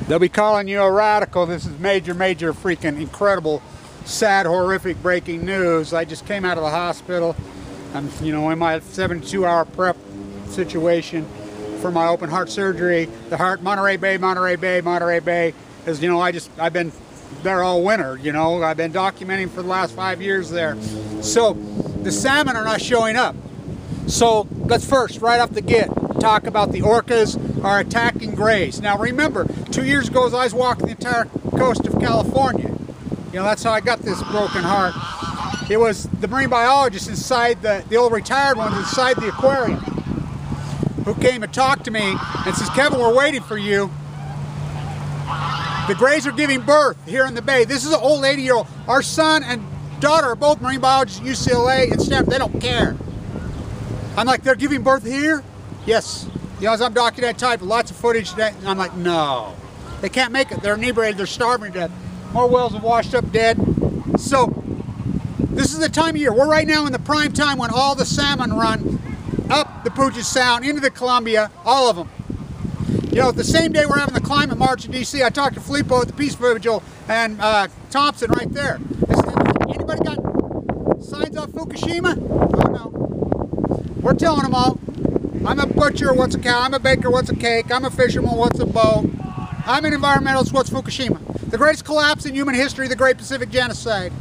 They'll be calling you a radical. This is major freaking incredible, sad, horrific breaking news. I just came out of the hospital. I'm, in my 72-hour prep situation for my open heart surgery. The heart, Monterey Bay, is, I've been there all winter, I've been documenting for the last 5 years there. So the salmon are not showing up. So let's first, right off the get, talk about the orcas are attacking grays. Now remember, 2 years ago as I was walking the entire coast of California, that's how I got this broken heart. It was the marine biologist inside the old retired ones inside the aquarium who came and talked to me and says, Kevin, we're waiting for you. The grays are giving birth here in the bay. This is an old 80-year-old. Our son and daughter are both marine biologists at UCLA and Stanford. They don't care. I'm like, they're giving birth here? Yes. As I'm documenting type, lots of footage. I'm like, no. They can't make it. They're inebriated. They're starving to death. More whales have washed up dead. So this is the time of year. We're right now in the prime time when all the salmon run up the Puget Sound, into the Columbia, all of them. The same day we're having the climate march in D.C., I talked to Filippo at the Peace Vigil and Thompson right there. Anybody got signs off Fukushima? Oh, no. We're telling them all. I'm a butcher, what's a cow? I'm a baker, what's a cake? I'm a fisherman, what's a boat? I'm an environmentalist, what's Fukushima? The greatest collapse in human history, the Great Pacific Genocide.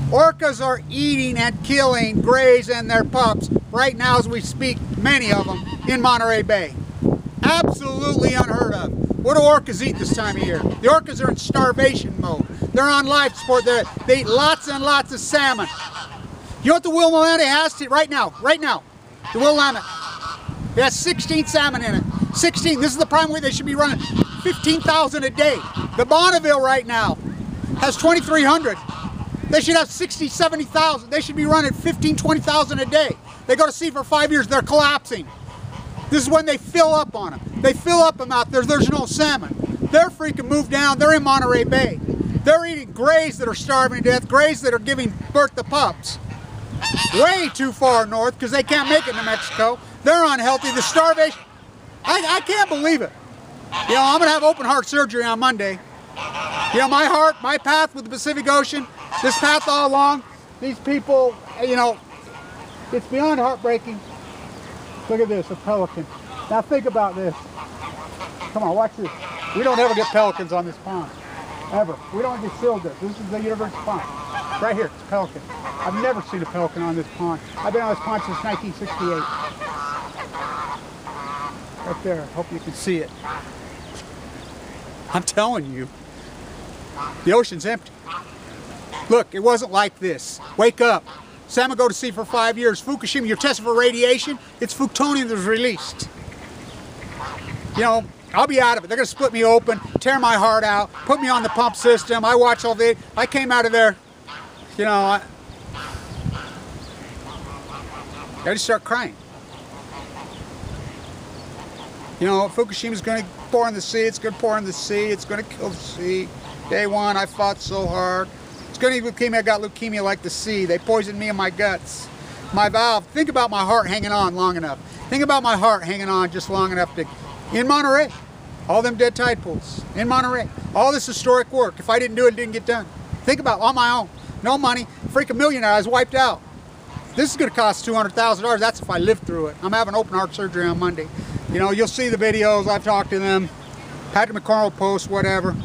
Orcas are eating and killing grays and their pups right now as we speak, many of them, in Monterey Bay. Absolutely unheard of. What do orcas eat this time of year? The orcas are in starvation mode. They're on life support. They eat lots and lots of salmon. You know what the Willamette has to right now? The Willamette. It has 16 salmon in it. 16. This is the prime weight. They should be running 15,000 a day. The Bonneville right now has 2,300. They should have 60, 70,000. They should be running 15, 20,000 a day. They go to sea for 5 years. They're collapsing. This is when they fill up on them. They fill up them out there. There's no salmon. They're freaking moved down. They're in Monterey Bay. They're eating grays that are starving to death, grays that are giving birth to pups. Way too far north because they can't make it to Mexico. They're unhealthy. The starvation. I can't believe it. I'm going to have open heart surgery on Monday. My heart, my path with the Pacific Ocean, this path all along, these people, it's beyond heartbreaking. Look at this, a pelican. Now think about this. Come on, watch this. We don't ever get pelicans on this pond. Ever. We don't get sealed this. This is the university pond. Right here, it's a pelican. I've never seen a pelican on this pond. I've been on this pond since 1968. Right there, hope you can see it. I'm telling you, the ocean's empty. Look, it wasn't like this. Wake up. Salmon go to sea for 5 years. Fukushima, you're testing for radiation. It's plutonium that's released. I'll be out of it. They're going to split me open, tear my heart out, put me on the pump system. I watch all the. I came out of there, I just start crying. Fukushima's going to pour in the sea. It's going to pour in the sea. It's going to kill the sea. Day one, I fought so hard. It's going to be leukemia. I got leukemia like the sea. They poisoned me in my guts. My valve. Think about my heart hanging on long enough. Think about my heart hanging on just long enough to. In Monterey. All them dead tide pools. In Monterey. All this historic work. If I didn't do it, it didn't get done. Think about it, on my own. No money. Freaking millionaire. I was wiped out. This is going to cost $200,000. That's if I live through it. I'm having open heart surgery on Monday. You'll see the videos. I've talked to them. Patrick McCormick will post, whatever.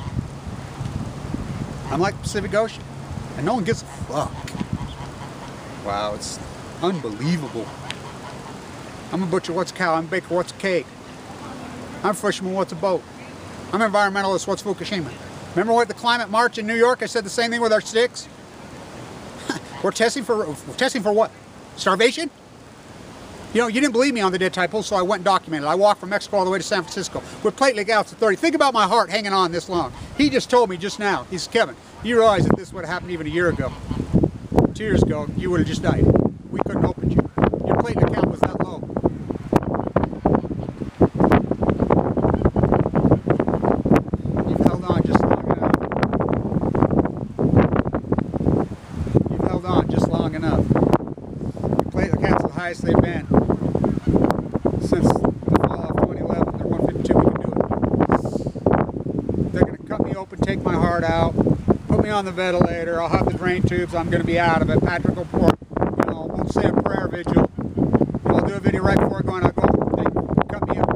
I'm like the Pacific Ocean. And no one gives a fuck. Wow, it's unbelievable. I'm a butcher, what's a cow? I'm a baker, what's a cake? I'm a fisherman, what's a boat? I'm an environmentalist, what's Fukushima? Remember what the climate march in New York? I said the same thing with our sticks. We're testing for what? Starvation? You didn't believe me on the dead tide pool, so I went and documented. I walked from Mexico all the way to San Francisco with platelet counts of 30. Think about my heart hanging on this long. He just told me just now. He said, Kevin, you realize that this would have happened even a year ago. 2 years ago, you would have just died. We couldn't open you. Your platelet count was that low. You've held on just long enough. You've held on just long enough. Your platelet counts are the highest they've been. Since the fall of 2011, they're 152, we can do it. open, take my heart out, put me on the ventilator, I'll have the drain tubes, I'm going to be out of it. Patrick will pour, you know, we'll say a prayer vigil. I'll do a video right before going, I'll go, hey, cut me up,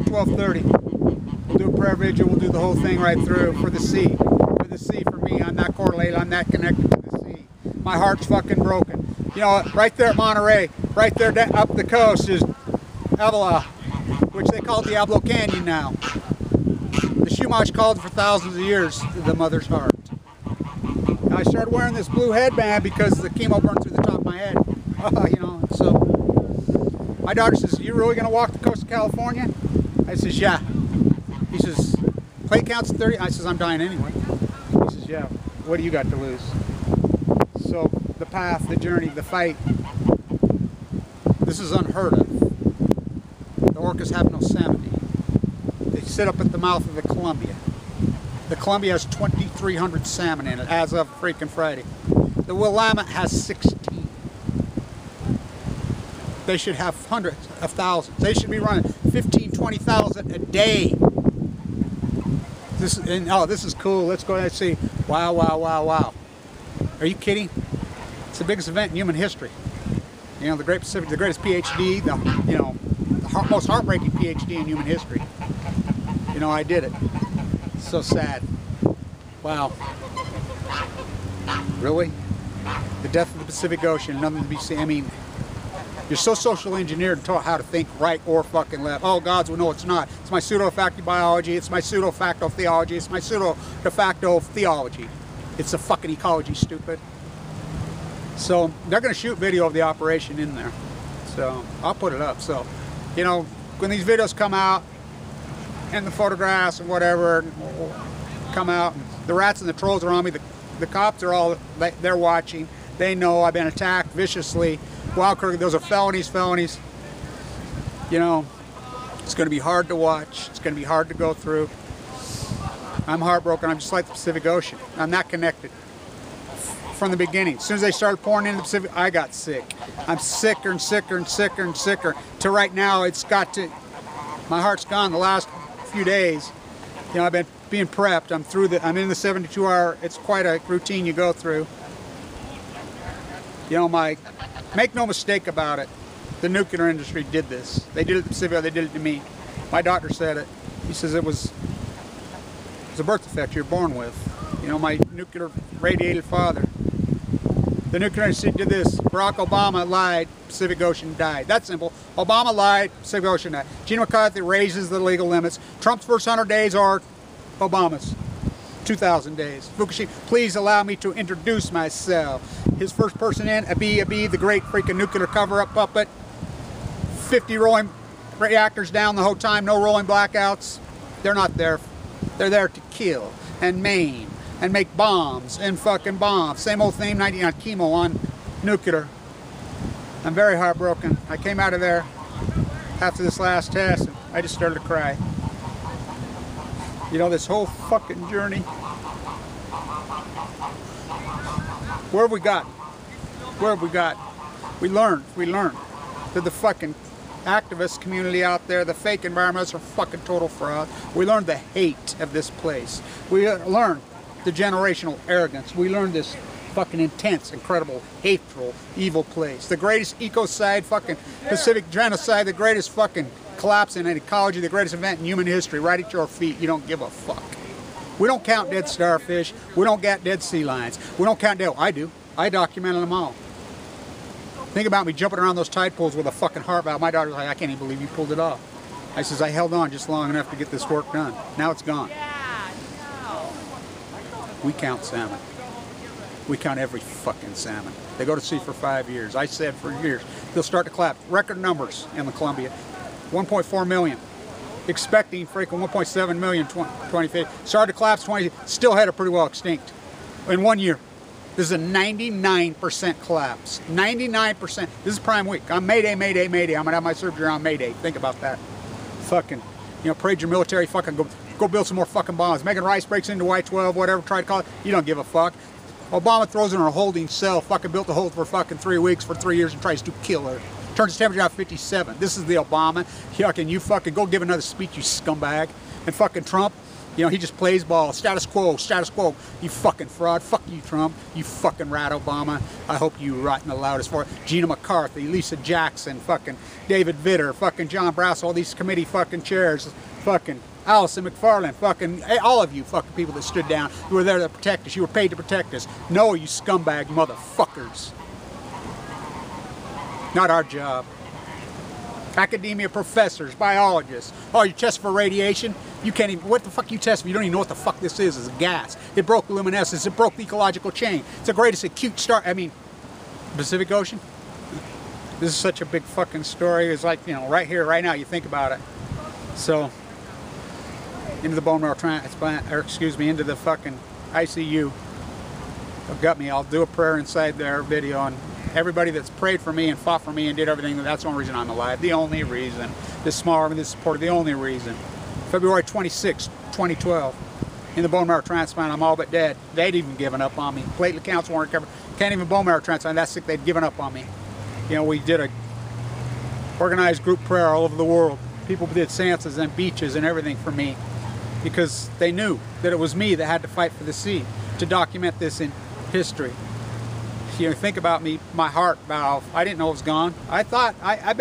12:30. We'll do a prayer vigil, we'll do the whole thing right through for the sea. For the sea, for me, I'm not correlated, I'm not connected to the sea. My heart's fucking broken. You know, right there at Monterey, right there up the coast is Avila, which they call Diablo Canyon now. The Shumach called it for thousands of years, the mother's heart. Now, I started wearing this blue headband because the chemo burned through the top of my head. You know, so my daughter says, "You really gonna walk the coast of California?" I says, "Yeah." He says, "Play counts 30. I says, "I'm dying anyway." He says, "Yeah, what do you got to lose?" So the path, the journey, the fight, this is unheard of. The orcas have no sanity. They sit up at the mouth of the Columbia. The Columbia has 2,300 salmon in it as of freaking Friday. The Willamette has 16. They should have hundreds of thousands. They should be running 15, 20,000 a day. Oh, this is cool. Let's go ahead and see. Wow, wow, wow, wow. Are you kidding? It's the biggest event in human history. You know, the Great Pacific, the greatest PhD, the most heartbreaking PhD in human history. You know, I did it. So sad. Wow. Really? The death of the Pacific Ocean, nothing to be seen. I mean, you're so social engineered and taught how to think right or fucking left. Oh, gods will know it's not. It's my pseudo-facto biology. It's my pseudo-facto theology. It's my pseudo-de facto theology. It's a fucking ecology, stupid. So they're going to shoot video of the operation in there. So I'll put it up. So, you know, when these videos come out and the photographs and whatever come out, and the rats and the trolls are on me. The cops are all, they're watching. They know I've been attacked viciously. Wild Crook, those are felonies. You know, it's going to be hard to watch. It's going to be hard to go through. I'm heartbroken. I'm just like the Pacific Ocean. I'm not connected from the beginning. As soon as they started pouring into the Pacific, I got sick. I'm sicker and sicker and sicker and sicker. To right now, it's got to, my heart's gone the last few days. You know, I've been being prepped. I'm in the 72-hour. It's quite a routine you go through. You know, make no mistake about it. The nuclear industry did this. They did it to Pacific. They did it to me. My doctor said it. He says it was a birth defect you're born with. You know, my nuclear radiated father. The nuclear industry did this. Barack Obama lied. Pacific Ocean died. That's simple. Obama lied. Pacific Ocean died. Gene McCarthy raises the legal limits. Trump's first 100 days are Obama's 2,000 days. Fukushima, please allow me to introduce myself. His first person in, Abiy, the great freaking nuclear cover-up puppet. 50 rolling reactors down the whole time, no rolling blackouts. They're not there. They're there to kill and maim and make bombs and fucking bombs. Same old thing, 90 on chemo on nuclear. I'm very heartbroken. I came out of there after this last test and I just started to cry. You know, this whole fucking journey. Where have we got? Where have we got? We learned. That the fucking activist community out there, the fake environmentalists are fucking total fraud. We learned the hate of this place. We learned the generational arrogance. We learned this fucking intense, incredible, hateful, evil place. The greatest ecocide, fucking Pacific genocide, the greatest fucking collapse in ecology, the greatest event in human history, right at your feet. You don't give a fuck. We don't count dead starfish. We don't get dead sea lions. We don't count dead. I do. I documented them all. Think about me jumping around those tide pools with a fucking heart valve. My daughter's like, I can't even believe you pulled it off. I says, I held on just long enough to get this work done. Now it's gone. We count salmon. We count every fucking salmon. They go to sea for 5 years. I said for years. They'll start to collapse. Record numbers in the Columbia. 1.4 million. Expecting freaking 1.7 million 2050. Started to collapse 20. Still had it pretty well extinct in 1 year. This is a 99% collapse. 99%. This is prime week. I'm Mayday, Mayday, Mayday. I'm gonna have my surgery on Mayday. Think about that. Fucking, you know, parade your military. Fucking go build some more fucking bombs. Megan Rice breaks into Y-12, whatever. Try to call it. You don't give a fuck. Obama throws her in a holding cell. Fucking built the hold for fucking 3 weeks for 3 years and tries to kill her. Turns his temperature out 57. This is the Obama. You fucking go give another speech, you scumbag. And fucking Trump, You know, he just plays ball. Status quo, status quo. You fucking fraud. Fuck you, Trump. You fucking rat, Obama. I hope you rot in the loudest for it. Gina McCarthy, Lisa Jackson, fucking David Vitter, fucking John Brass, all these committee fucking chairs, fucking Allison McFarland, fucking all of you fucking people that stood down. You were there to protect us. You were paid to protect us. No, you scumbag motherfuckers. Not our job. Academia professors, biologists. Oh, you test for radiation? You can't even, what the fuck you test for? You don't even know what the fuck this is. It's a gas. It broke luminescence. It broke the ecological chain. It's the greatest acute star, I mean, Pacific Ocean? This is such a big fucking story. It's like, you know, right here, right now, you think about it. So, into the bone marrow transplant, or excuse me, into the fucking ICU. They've got me. I'll do a prayer inside their video on everybody that's prayed for me and fought for me and did everything. That's the only reason I'm alive. The only reason. This small army, this support, the only reason. February 26, 2012. In the bone marrow transplant, I'm all but dead. They'd even given up on me. Platelet counts weren't recovered. Can't even bone marrow transplant. That's sick. They'd given up on me. You know, we did a organized group prayer all over the world. People did seances and beaches and everything for me because they knew that it was me that had to fight for the sea to document this in history. You know, think about me, my heart valve. I didn't know it was gone. I thought, I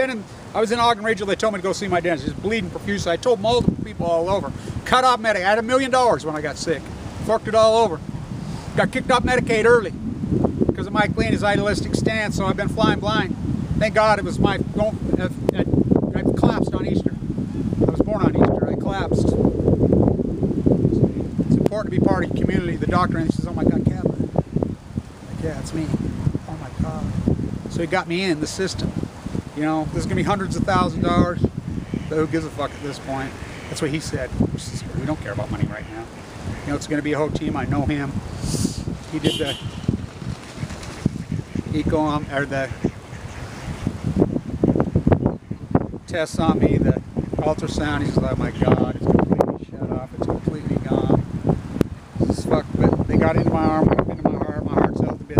was in Ogden Regional. They told me to go see my dentist. Just bleeding profusely. I told multiple people all over. Cut off Medicaid. I had $1 million when I got sick. Forked it all over. Got kicked off Medicaid early because of Mike Lee and his idealistic stance. So I've been flying blind. Thank God it was my. I collapsed on Easter. I was born on Easter. I collapsed. It's important to be part of the community. The doctor and he says, "Oh my God, Kevin." Like, yeah, it's me. Oh my God. So he got me in the system. You know, there's going to be hundreds of thousands of dollars, but who gives a fuck at this point? That's what he said. We don't care about money right now. You know, it's going to be a whole team. I know him. He did the or the tests on me, the ultrasound. He's like, oh my God, it's completely shut off. It's completely gone. This is fucked. But they got into my arm, got into my heart. My heart's out a bit.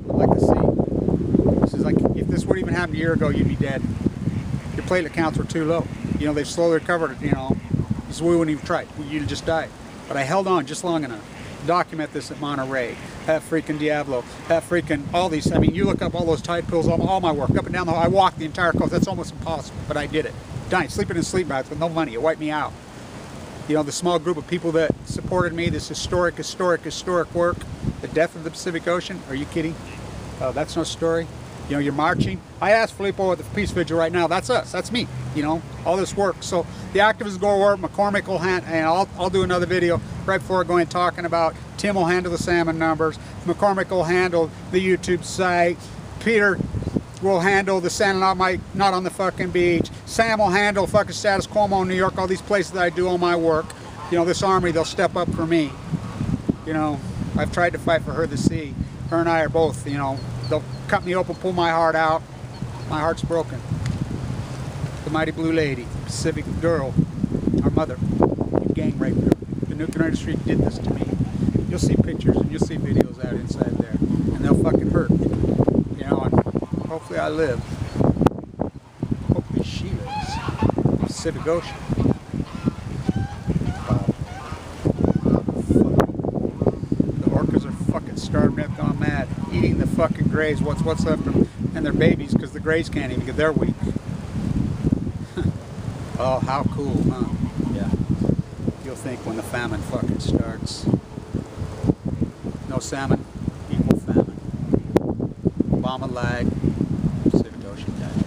I'd like to see. This is like, if this would even happen a year ago, you'd be dead. Your platelet counts were too low. You know, they've slowly recovered it, you know. So we wouldn't even try. You'd just die. But I held on just long enough to document this at Monterey. That freaking Diablo. That freaking, all these, I mean, you look up all those Tide pills, all my work, up and down the hall. I walked the entire coast. That's almost impossible, but I did it. Dying, sleeping in sleep baths with no money. It wiped me out. You know, the small group of people that supported me, this historic work, the death of the Pacific Ocean. Are you kidding? That's no story. You know, you're marching. I asked Filippo at the Peace Vigil right now. That's us. That's me. You know, all this work. So the activists go to work. McCormick will and I'll do another video right before going talking about. Tim will handle the salmon numbers. McCormick will handle the YouTube site. Peter will handle the sand not on the fucking beach. Sam will handle fucking Status Quo, New York. All these places that I do all my work. You know, this army, they'll step up for me. You know, I've tried to fight for her the sea. Her and I are both, you know, they'll cut me open, pull my heart out. My heart's broken. The mighty blue lady, Pacific girl, our mother, gang raped her. The nuclear industry did this to me. You'll see pictures and you'll see videos out inside there, and they'll fucking hurt. You know, and hopefully I live. Hopefully she lives. Pacific Ocean. The orcas are fucking starving, they've gone mad, eating the fucking grays. What's left of them and their babies, because the grays can't even get their weak. Oh, how cool, huh? Yeah. You'll think when the famine fucking starts. No salmon, equal famine. Obama lied. Pacific Ocean died.